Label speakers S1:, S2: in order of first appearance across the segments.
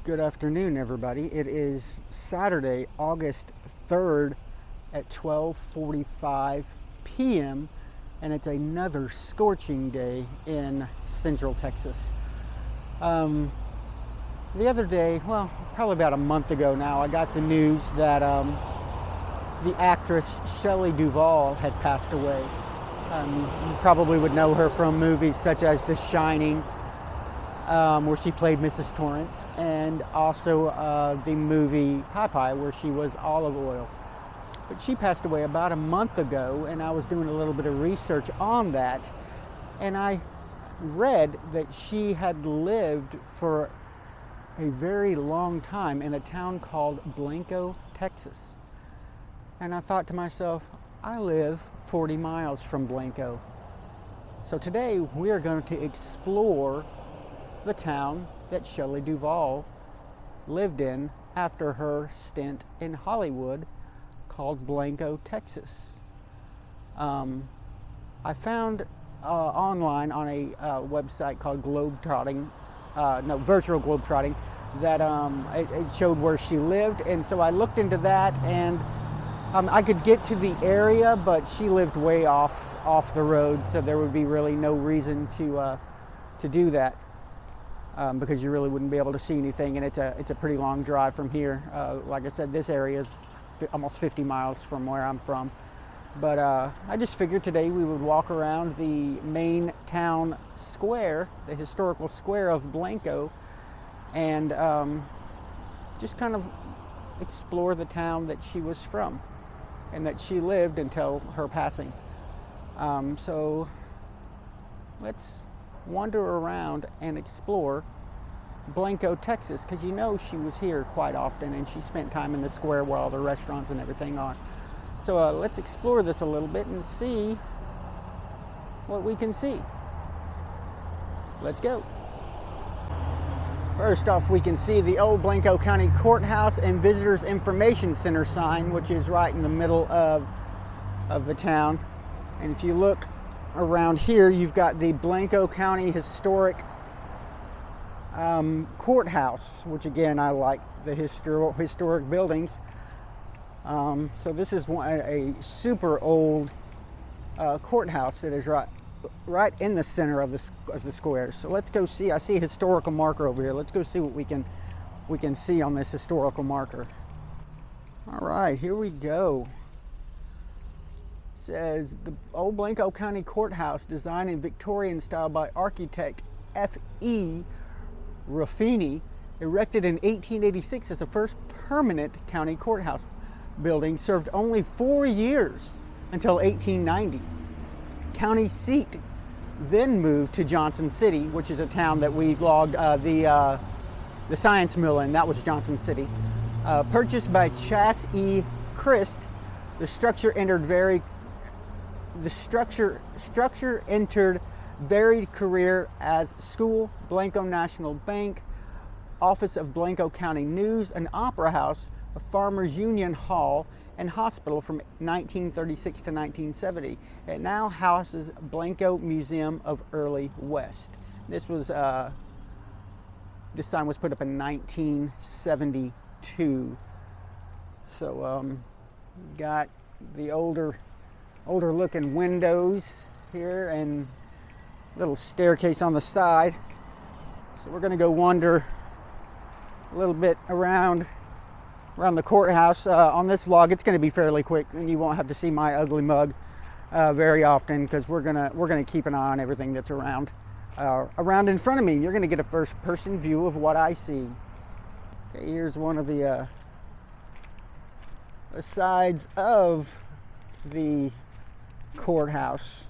S1: Good afternoon, everybody. It is Saturday, August 3rd at 12:45 p.m. and it's another scorching day in Central Texas. The other day, well, probably about a month ago now, I got the news that the actress Shelley Duvall had passed away. You probably would know her from movies such as The Shining, where she played Mrs. Torrance, and also the movie Popeye, where she was Olive Oil. But she passed away about a month ago, and I was doing a little bit of research on that, and I read that she had lived for a very long time in a town called Blanco, Texas. And I thought to myself, I live 40 miles from Blanco. So today we are going to explore the town that Shelley Duvall lived in after her stint in Hollywood, called Blanco, Texas. I found online on a website called Virtual Globetrotting, that it showed where she lived, and so I looked into that, and I could get to the area, but she lived way off the road, so there would be really no reason to do that. Because you really wouldn't be able to see anything, and it's a pretty long drive from here. Like I said, this area is almost 50 miles from where I'm from. But I just figured today we would walk around the main town square, the historical square of Blanco, and just kind of explore the town that she was from and that she lived until her passing. So let's wander around and explore Blanco, Texas, because you know she was here quite often, and she spent time in the square where all the restaurants and everything are. So let's explore this a little bit and see what we can see. Let's go. First off, we can see the old Blanco County Courthouse and Visitors Information Center sign, which is right in the middle of the town. And if you look around here, you've got the Blanco County Historic Courthouse, which again, I like the historic buildings. So this is a super old courthouse that is right in the center of the square. So let's go see. I see a historical marker over here. Let's go see what we can see on this historical marker. All right, here we go. Says the old Blanco County Courthouse, designed in Victorian style by architect F.E. Ruffini, erected in 1886 as the first permanent county courthouse building, served only 4 years until 1890. County seat then moved to Johnson City, which is a town that we logged the science mill in. That was Johnson City. Purchased by Chas E. Christ, the structure entered varied career as school, Blanco National Bank, office of Blanco County News, an opera house, a farmers union hall, and hospital from 1936 to 1970. It now houses Blanco Museum of Early West. This sign was put up in 1972. So got the older looking windows here and little staircase on the side. So we're going to go wander a little bit around the courthouse. On this vlog, it's going to be fairly quick, and you won't have to see my ugly mug very often, because we're gonna keep an eye on everything that's around in front of me. You're going to get a first-person view of what I see. Okay, here's one of the sides of the courthouse.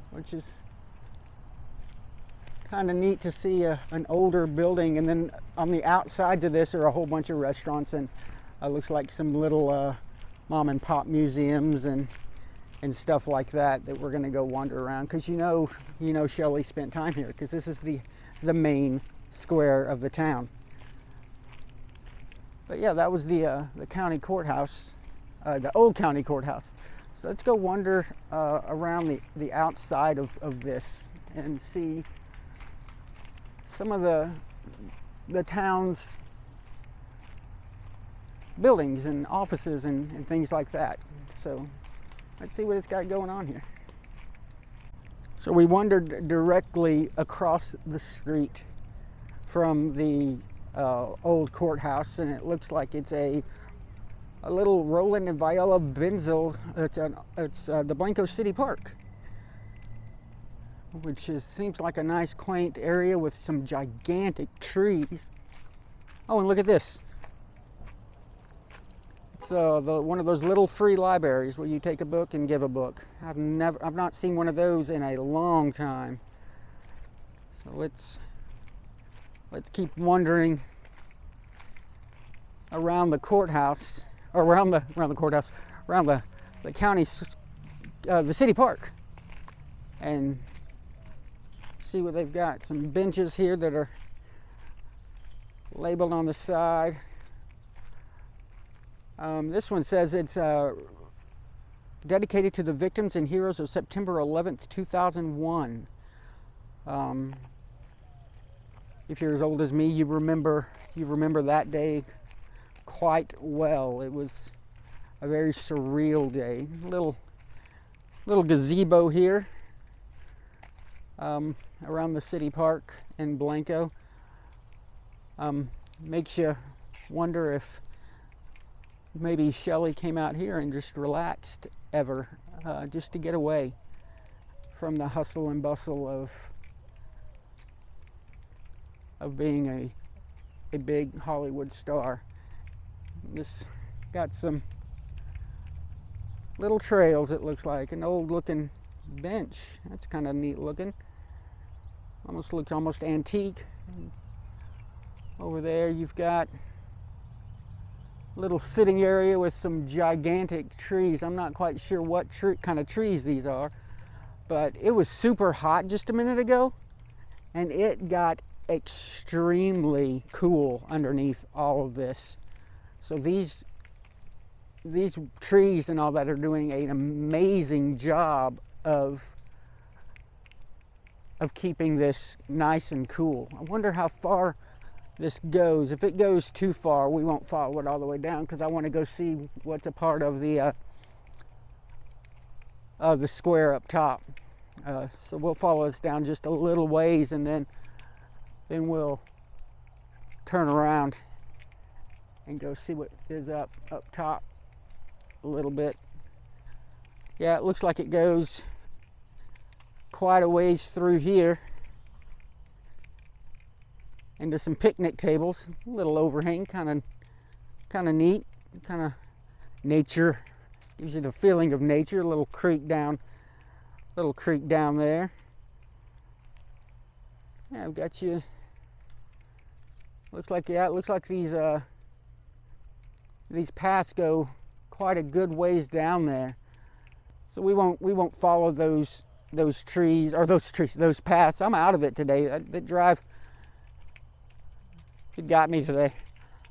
S1: Which is kind of neat to see an older building, and then on the outsides of this are a whole bunch of restaurants, and looks like some little mom and pop museums and stuff like that we're going to go wander around, because you know Shelley spent time here, because this is the main square of the town. But yeah, that was the county courthouse, the old county courthouse. So let's go wander around the outside of this. and see some of the town's buildings and offices and things like that. So let's see what it's got going on here. So we wandered directly across the street from the old courthouse, and it looks like it's a little Roland and Viola Benzel. It's the Blanco City Park, which seems like a nice quaint area with some gigantic trees. Oh, and look at this. It's one of those little free libraries where you take a book and give a book. I've not seen one of those in a long time. So let's keep wandering around the courthouse, or around the county, the city park, and see what they've got. Some benches here that are labeled on the side. This one says it's dedicated to the victims and heroes of September 11th, 2001. If you're as old as me, you remember that day quite well. It was a very surreal day. Little gazebo here around the city park in Blanco. Makes you wonder if maybe Shelly came out here and just relaxed just to get away from the hustle and bustle of being a big Hollywood star. This got some little trails, it looks like. An old looking bench. That's kind of neat looking. Looks almost antique. Over there you've got little sitting area with some gigantic trees. I'm not quite sure what kind of trees these are, but it was super hot just a minute ago, and it got extremely cool underneath all of this. So these trees and all that are doing an amazing job of keeping this nice and cool. I wonder how far this goes. If it goes too far, we won't follow it all the way down, because I want to go see what's a part of the square up top. So we'll follow this down just a little ways, and then we'll turn around and go see what is up top a little bit. Yeah, it looks like it goes quite a ways through here into some picnic tables. A little overhang, kind of neat, kind of nature. Gives you the feeling of nature. A little creek down there. Yeah, I've got you. Looks like these paths go quite a good ways down there. So we won't follow those paths. I'm out of it today. That drive, it got me today.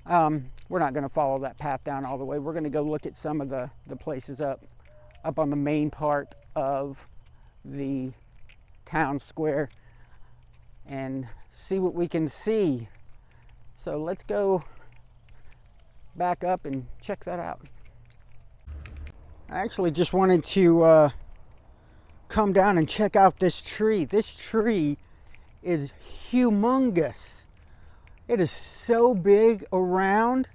S1: We're not going to follow that path down all the way. We're going to go look at some of the places up on the main part of the town square and see what we can see. So let's go back up and check that out. I actually just wanted to come down and check out this tree. This tree is humongous. It is so big around.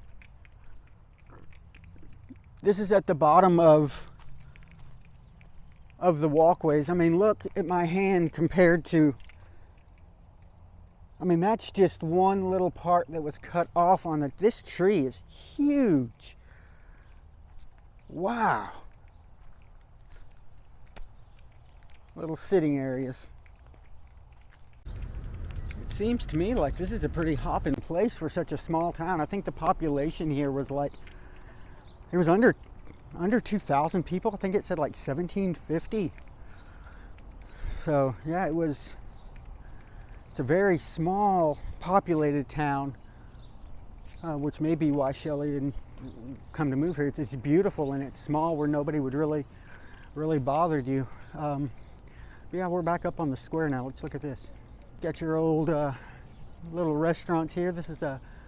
S1: This is at the bottom of the walkways. I mean, look at my hand compared to, I mean, that's just one little part that was cut off on it. This tree is huge. Wow. Little sitting areas. It seems to me like this is a pretty hopping place for such a small town. I think the population here was like, it was under 2,000 people. I think it said like 1,750. So yeah, it's a very small populated town, which may be why Shelly didn't come to move here. It's beautiful and it's small where nobody would really bother you. But Yeah, we're back up on the square now. Let's look at this. Got your old little restaurants here. This is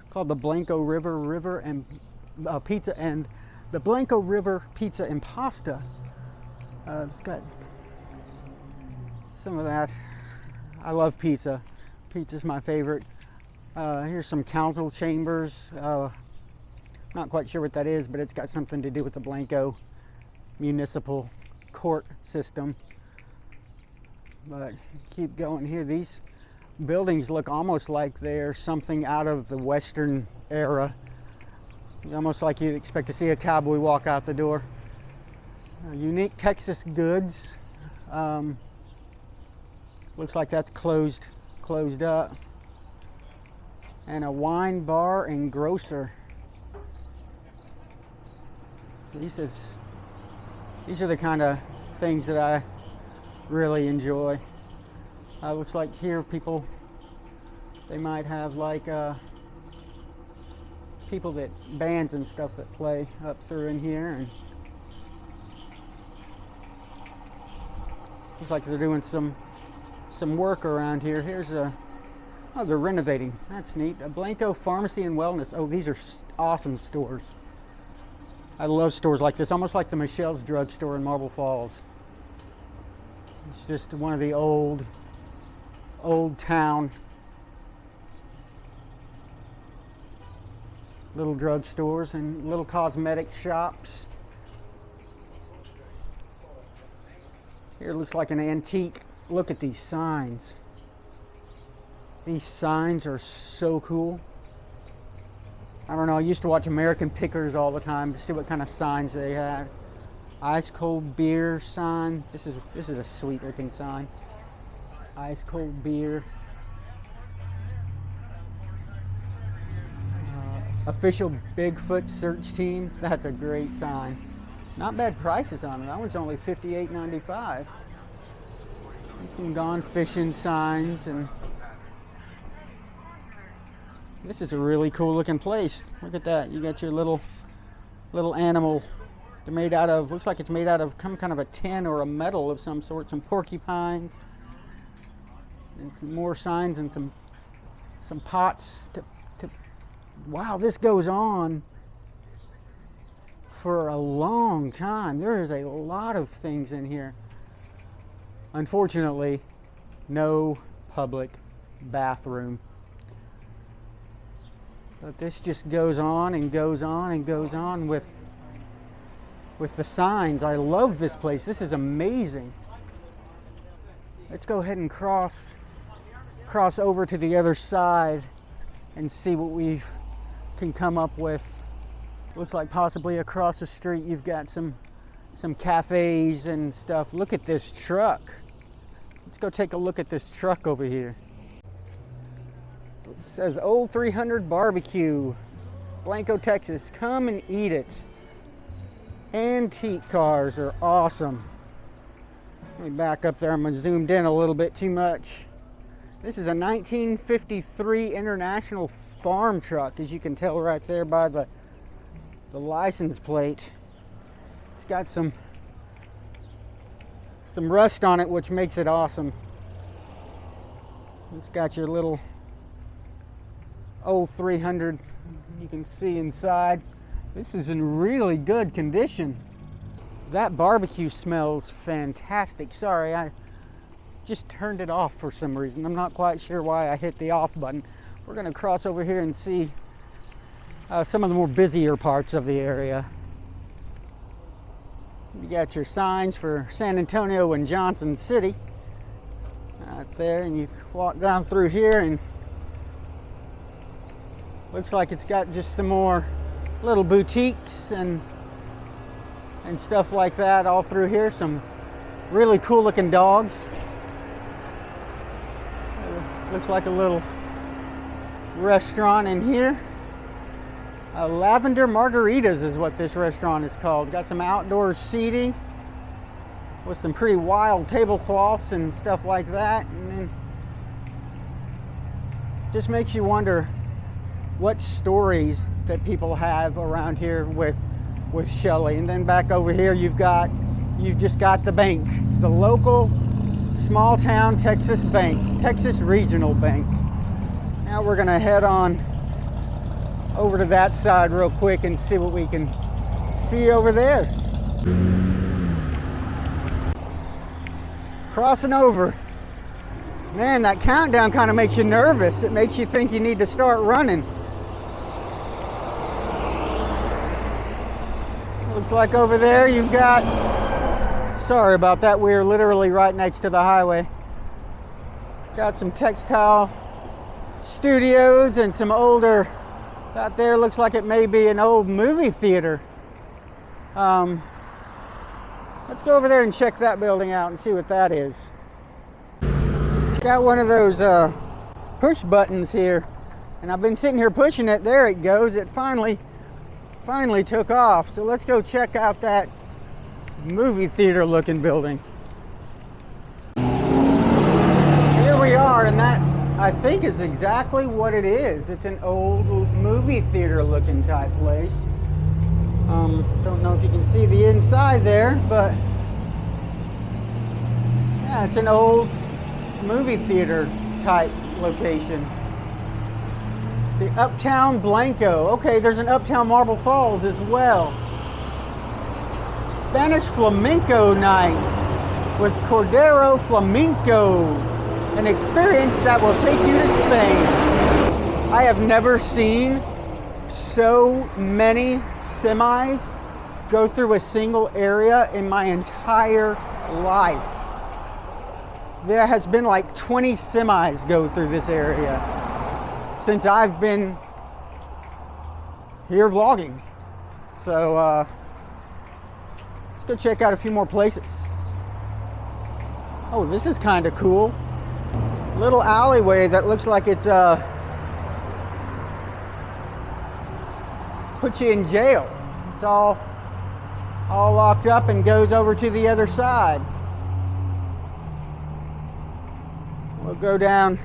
S1: called the Blanco River and Pizza, and the Blanco River Pizza and Pasta. It's got some of that. I love pizza. Pizza's my favorite. Here's some council chambers. Not quite sure what that is, but it's got something to do with the Blanco municipal court system. But keep going here. These buildings look almost like they're something out of the Western era. Almost like you'd expect to see a cowboy walk out the door. Unique Texas Goods. Looks like that's closed up. And a wine bar and grocer. These are the kind of things that I really enjoy. Looks like here people, they might have like people that, bands and stuff that play up through in here, and looks like they're doing some work around here. Here's oh, they're renovating. That's neat. A Blanco Pharmacy and Wellness. Oh, these are awesome stores. I love stores like this, almost like the Michelle's drugstore in Marble Falls. It's just one of the old town little drugstores and little cosmetic shops. Here it looks like an antique. Look at these signs. These signs are so cool. I don't know, I used to watch American Pickers all the time to see what kind of signs they had. Ice cold beer sign. This is a sweet looking sign. Ice cold beer. Official Bigfoot search team. That's a great sign. Not bad prices on it. That one's only $58.95. Some gone fishing signs, and this is a really cool looking place. Look at that. You got your little animal. They're made out of, looks like it's made out of some kind of a tin or a metal of some sort. Some porcupines, and some more signs, and some pots to wow, this goes on for a long time. There is a lot of things in here. Unfortunately, no public bathroom. But this just goes on and goes on and goes on with the signs. I love this place. This is amazing. Let's go ahead and cross over to the other side and see what we can come up with. Looks like possibly across the street you've got some cafes and stuff. Look at this truck. Let's go take a look at this truck over here. It says Old 300 Barbecue, Blanco, Texas. Come and eat it. Antique cars are awesome. Let me back up there. I'm zoomed in a little bit too much. This is a 1953 International farm truck, as you can tell right there by the license plate. It's got some rust on it, which makes it awesome. It's got your little old 300 you can see inside. This is in really good condition. That barbecue smells fantastic. Sorry, I just turned it off for some reason. I'm not quite sure why I hit the off button. We're going to cross over here and see some of the more busier parts of the area. You got your signs for San Antonio and Johnson City right there, and you walk down through here and looks like it's got just some more little boutiques and stuff like that all through here. Some really cool looking dogs. Looks like a little restaurant in here. Lavender Margaritas is what this restaurant is called. Got some outdoor seating with some pretty wild tablecloths and stuff like that. And then just makes you wonder what stories that people have around here with Shelly. And then back over here you've just got the bank, the local Small town Texas bank, Texas Regional Bank. Now we're gonna head on over to that side real quick and see what we can see over there. Crossing over. Man, that countdown kind of makes you nervous. It makes you think you need to start running. Looks like over there you've got, sorry about that, we're literally right next to the highway. Got some textile studios and some older, out there looks like it may be an old movie theater. Let's go over there and check that building out and see what that is. It's got one of those push buttons here, and I've been sitting here pushing it. There it goes. It finally took off. So let's go check out that movie theater looking building. Here we are, and that I think is exactly what it is. It's an old movie theater looking type place. Don't know if you can see the inside there, but yeah, it's an old movie theater type location. The Uptown Blanco. Okay, there's an Uptown Marble Falls as well. Spanish Flamenco Night with Cordero Flamenco. An experience that will take you to Spain. I have never seen so many semis go through a single area in my entire life. There has been like 20 semis go through this area since I've been here vlogging. So let's go check out a few more places. Oh, this is kind of cool. Little alleyway that looks like it's put you in jail. It's all locked up and goes over to the other side. We'll go down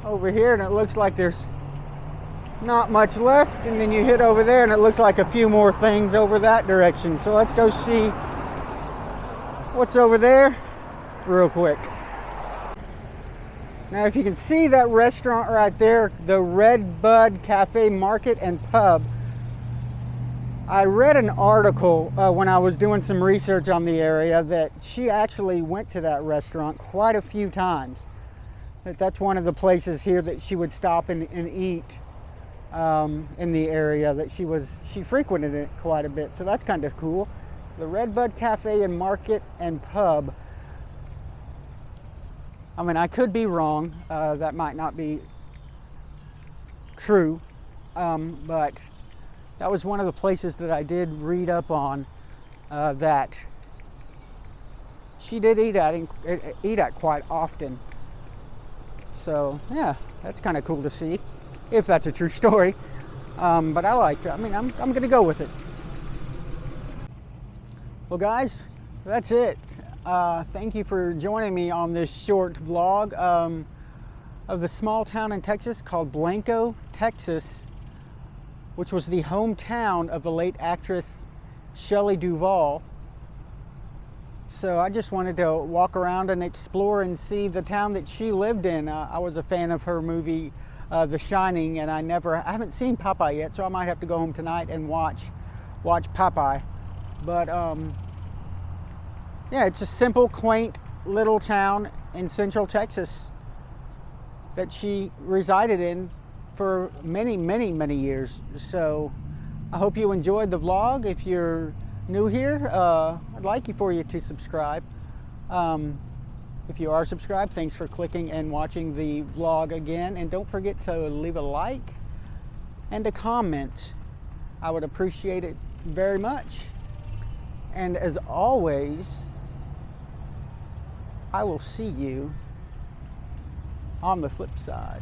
S1: over here and it looks like there's not much left, and then you hit over there and it looks like a few more things over that direction. So let's go see what's over there real quick. Now if you can see that restaurant right there, the Red Bud Cafe Market and Pub, I read an article when I was doing some research on the area that she actually went to that restaurant quite a few times. That's one of the places here that she would stop and eat in the area, that she frequented it quite a bit. So that's kind of cool. The Red Bud Cafe and Market and Pub. I mean, I could be wrong. That might not be true, but that was one of the places that I did read up on that she did eat at quite often. So yeah, that's kind of cool to see, if that's a true story. But I liked it. I mean, I'm gonna go with it. Well, guys, that's it. Thank you for joining me on this short vlog of the small town in Texas called Blanco, Texas, which was the hometown of the late actress Shelley Duvall. So I just wanted to walk around and explore and see the town that she lived in. I was a fan of her movie The Shining, and I haven't seen Popeye yet, so I might have to go home tonight and watch Popeye. But yeah, it's a simple, quaint little town in central Texas that she resided in for many, many, many years. So I hope you enjoyed the vlog. If you're new here, I'd like for you to subscribe. If you are subscribed, thanks for clicking and watching the vlog again. And don't forget to leave a like and a comment. I would appreciate it very much. And as always, I will see you on the flip side.